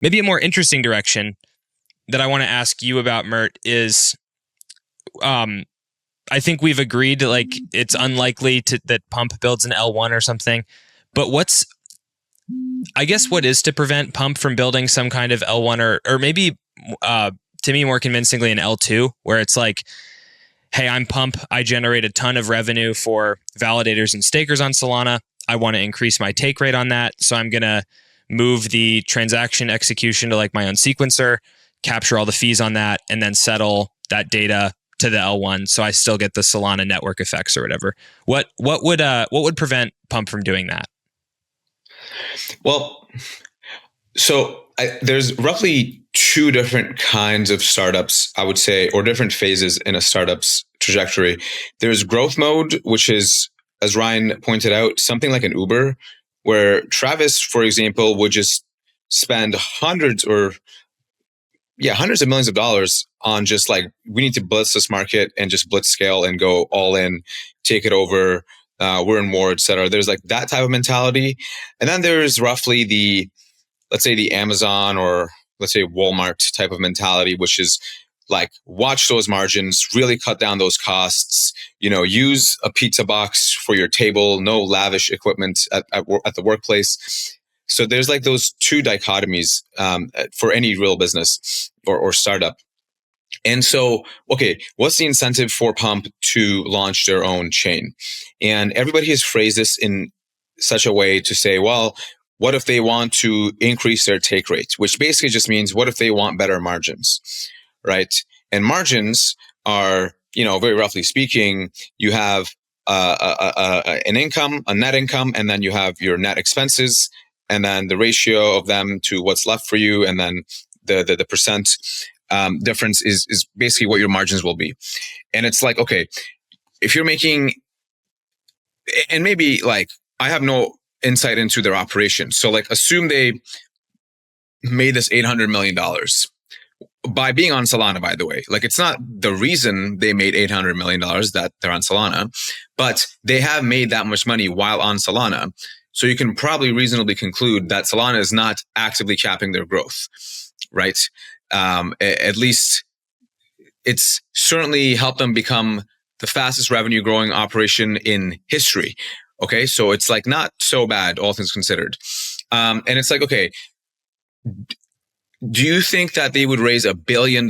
maybe a more interesting direction that I want to ask you about, Mert, is I think we've agreed like it's unlikely that Pump builds an L1 or something. But what is to prevent Pump from building some kind of L1 or maybe to me more convincingly an L2, where it's like, hey, I'm Pump. I generate a ton of revenue for validators and stakers on Solana. I want to increase my take rate on that. So I'm going to move the transaction execution to like my own sequencer, capture all the fees on that, and then settle that data to the L1. So I still get the Solana network effects or whatever. What would prevent Pump from doing that? Well, so there's roughly two different kinds of startups, I would say, or different phases in a startup's trajectory. There's growth mode, which is, as Ryan pointed out, something like an Uber, where Travis, for example, would just spend hundreds of millions of dollars on just like, we need to blitz this market and just blitz scale and go all in, take it over. We're in war, et cetera. There's like that type of mentality. And then there's roughly let's say the Amazon or let's say Walmart type of mentality, which is like, watch those margins, really cut down those costs, use a pizza box for your table, no lavish equipment at the workplace. So there's like those two dichotomies for any real business or startup. And so, okay, what's the incentive for Pump to launch their own chain? And everybody has phrased this in such a way to say, well, what if they want to increase their take rate? Which basically just means, what if they want better margins, right? And margins are, very roughly speaking, you have an income, a net income, and then you have your net expenses, and then the ratio of them to what's left for you, and then the percent difference is basically what your margins will be. And it's like, okay, if you're making, and maybe like, I have no insight into their operation. So like, assume they made this $800 million by being on Solana, by the way. Like, it's not the reason they made $800 million that they're on Solana, but they have made that much money while on Solana. So you can probably reasonably conclude that Solana is not actively capping their growth, right? At least it's certainly helped them become the fastest revenue growing operation in history. Okay, so it's like not so bad, all things considered. And it's like, okay, do you think that they would raise $1 billion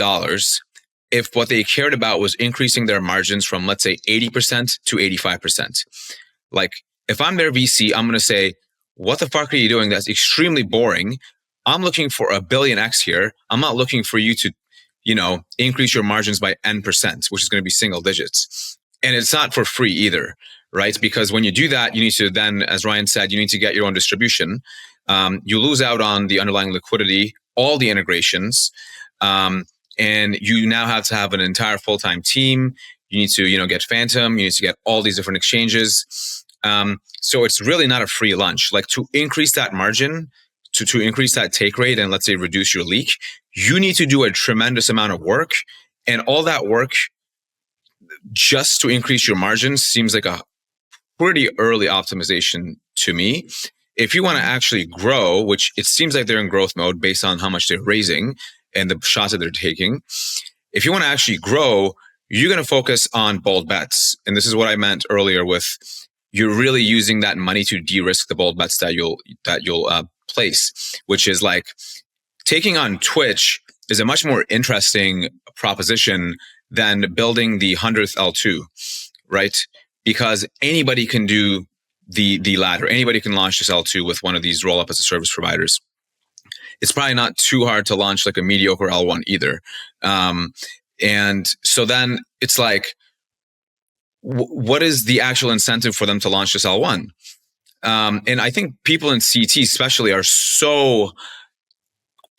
if what they cared about was increasing their margins from, let's say, 80% to 85%? Like, if I'm their VC, I'm going to say, what the fuck are you doing? That's extremely boring. I'm looking for $1 billion X here. I'm not looking for you to, increase your margins by N%, which is going to be single digits. And it's not for free either, right? Because when you do that, you need to then, as Ryan said, you need to get your own distribution. You lose out on the underlying liquidity, all the integrations, and you now have to have an entire full-time team. You need to, get Phantom. You need to get all these different exchanges. So it's really not a free lunch. Like, to increase that margin, to increase that take rate, and let's say reduce your leak, you need to do a tremendous amount of work. And all that work just to increase your margins seems like a pretty early optimization to me. If you want to actually grow, which it seems like they're in growth mode based on how much they're raising and the shots that they're taking, if you want to actually grow, you're going to focus on bold bets. And this is what I meant earlier with, you're really using that money to de-risk the bold bets that you'll place, which is like, taking on Twitch is a much more interesting proposition than building the 100th L2, right? Because anybody can do the ladder. Anybody can launch this L2 with one of these roll-up as a service providers. It's probably not too hard to launch like a mediocre L1 either. And so then it's like, what is the actual incentive for them to launch this L1? And I think people in CT especially are so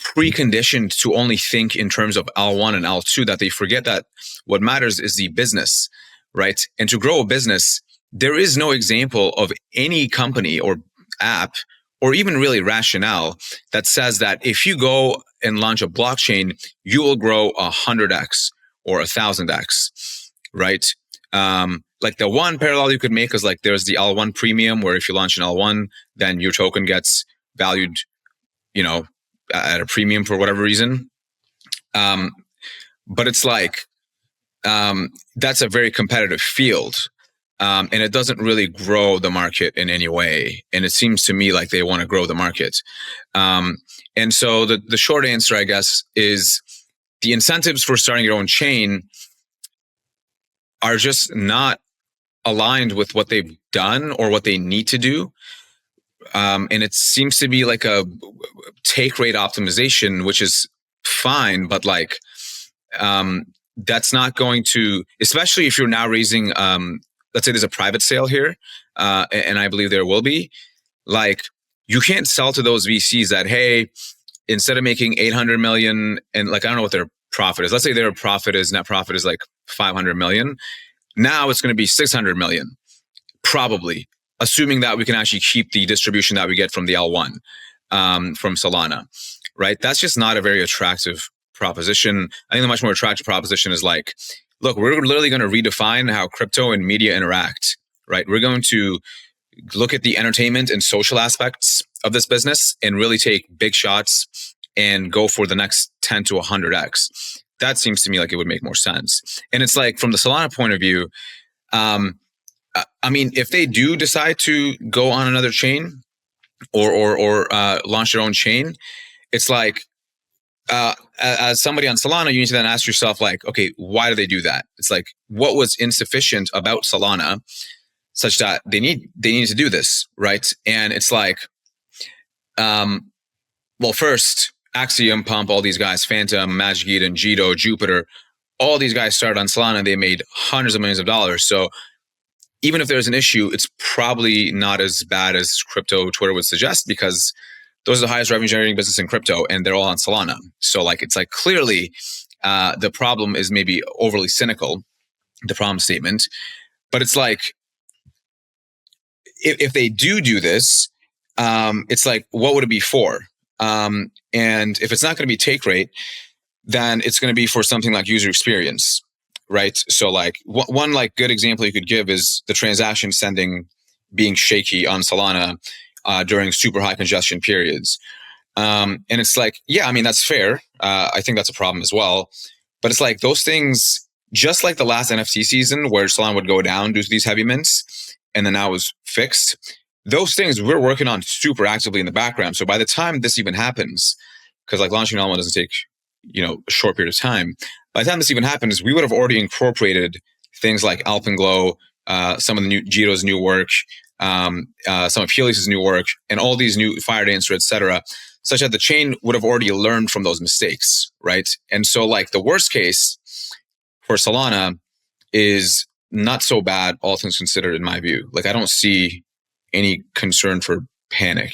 preconditioned to only think in terms of L1 and L2 that they forget that what matters is the business, right? And to grow a business, there is no example of any company or app or even really rationale that says that if you go and launch a blockchain, you will grow 100x or 1,000x, right? Like, the one parallel you could make is like, there's the L1 premium, where if you launch an L1, then your token gets valued, at a premium for whatever reason. But it's like, that's a very competitive field. And it doesn't really grow the market in any way. And it seems to me like they want to grow the market. And so the short answer, I guess, is the incentives for starting your own chain are just not aligned with what they've done or what they need to do. And it seems to be like a take rate optimization, which is fine, but like, that's not going to, especially if you're now raising, let's say there's a private sale here, and I believe there will be, like, you can't sell to those VCs that, hey, instead of making 800 million, and like, I don't know what their profit is. Let's say their net profit is like 500 million. Now it's going to be 600 million, probably, assuming that we can actually keep the distribution that we get from the L1, from Solana, right? That's just not a very attractive proposition. I think the much more attractive proposition is like, look, we're literally going to redefine how crypto and media interact, right? We're going to look at the entertainment and social aspects of this business and really take big shots and go for the next 10 to 100x. That seems to me like it would make more sense. And it's like, from the Solana point of view, I mean, if they do decide to go on another chain or launch their own chain, it's like, as somebody on Solana, you need to then ask yourself, like, okay, why do they do that? It's like, what was insufficient about Solana such that they need to do this, right? And it's like, well, first, Axiom, Pump, all these guys, Phantom, Magic Eden, Jito, Jupiter, all these guys started on Solana and they made hundreds of millions of dollars. So even if there's an issue, it's probably not as bad as crypto Twitter would suggest, because those are the highest revenue generating business in crypto and they're all on Solana. So like, it's like, clearly the problem is maybe overly cynical, the problem statement. But it's like, if they do this, it's like, what would it be for? And if it's not going to be take rate, then it's going to be for something like user experience, right? So like, one like good example you could give is the transaction sending being shaky on Solana during super high congestion periods. And it's like, yeah, I mean, that's fair. I think that's a problem as well. But it's like, those things, just like the last NFT season where Solana would go down due to these heavy mints, and then now it was fixed. Those things we're working on super actively in the background. So by the time this even happens, because like launching an L1 doesn't take, a short period of time. By the time this even happens, we would have already incorporated things like Alpenglow, some of the Jito's new work, some of Helios's new work, and all these new Firedancer, et cetera, such that the chain would have already learned from those mistakes, right? And so like, the worst case for Solana is not so bad, all things considered, in my view. Like, I don't see any concern for panic.